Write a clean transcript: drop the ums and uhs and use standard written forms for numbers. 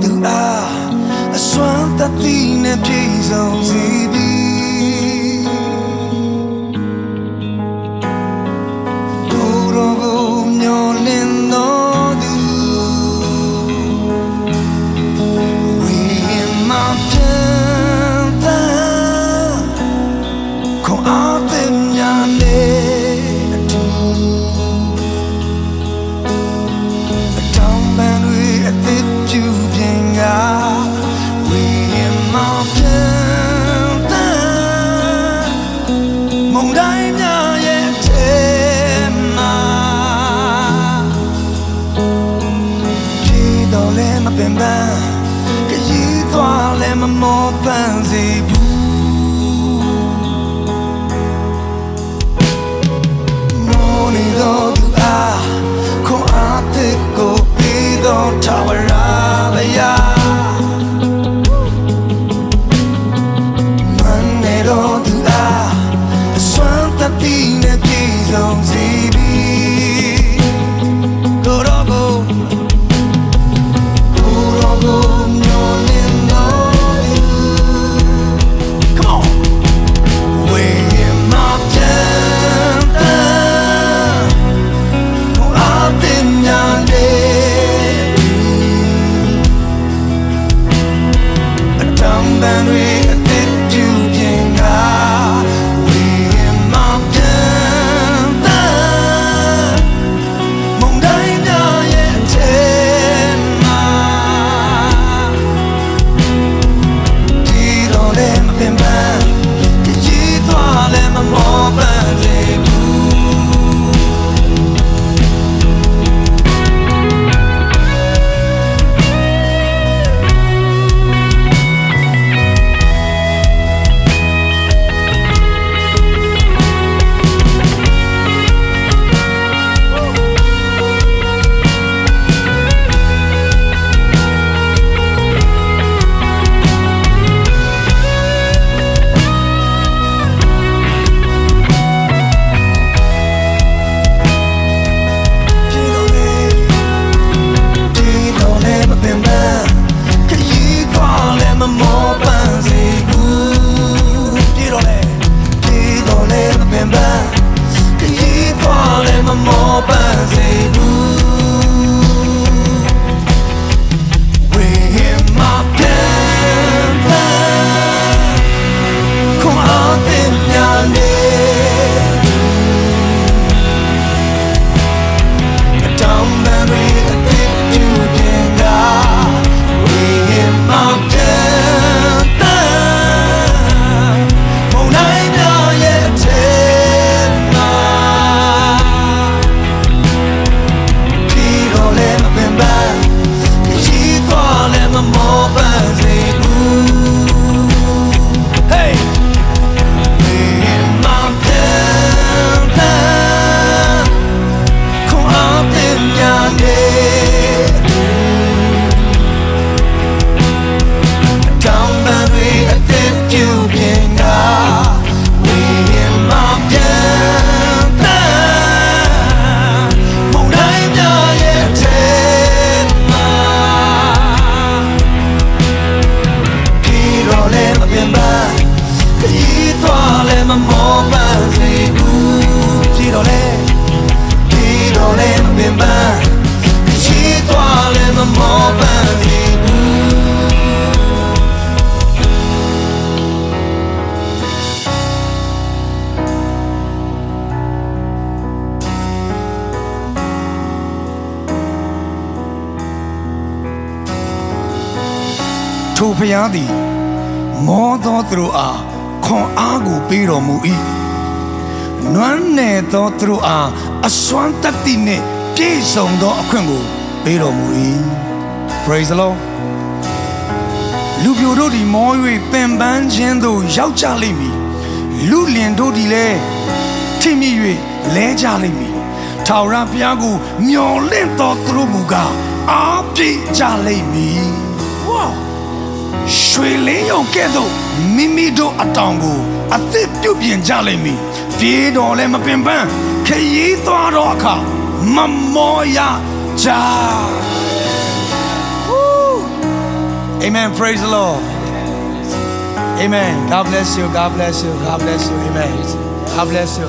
သူအားအစွမ်းတတိနဲ့ပြည့်စုံစေပြီကိုရောကိုမျောလင်းတော်သူဝိမာပြန်သာခေါ်အားတဲ့ညာနေကရေးသွားလဲမမောပန်းစေဘူးမောနေတော့သူအားခွန်အားတဲ့ကိုပြီးတော့ထာဝရဘုရားမန်နေတော့သူအားအစွမ်းတတိနဲ့ပြည့်စုံစေပြီကိုရောကိုထိုဘုရားသည်မောသောသူတို့အားခွန်အားကိုပေးတော်မူ၏နွမ်းနယ်သောသူတို့အားအစွမ်းတတ္တိနှင့်ပြည့်စုံသောအခွင့်ကိုပေးတော်မူ၏ Praise the Lord လူပြိုတို့သည်မော၍ပင်ပန်းခြင်းသို့ရောက်ကြလိမ့်မည်လူလင်တို့သည်လည်းထိမိ၍လဲကြလိမ့်မည်ထာဝရဘုရားကိုမျှော်လင့်သောသူတို့မူကားအားပြည့်ကြလိမ့်မည် Wow ရွှေလင်းရုံကဲ့သို့မိမိတို့အတောင်ကိုအသစ်ပြုပြင်ကြလိမ့်မည်ပြေးတော်လည်းမပင်ပန်းခရီးသွားတော့အခါမမောရကြ Amen. Praise the Lord. Amen. God bless you. God bless you. God bless you. Amen. God bless you.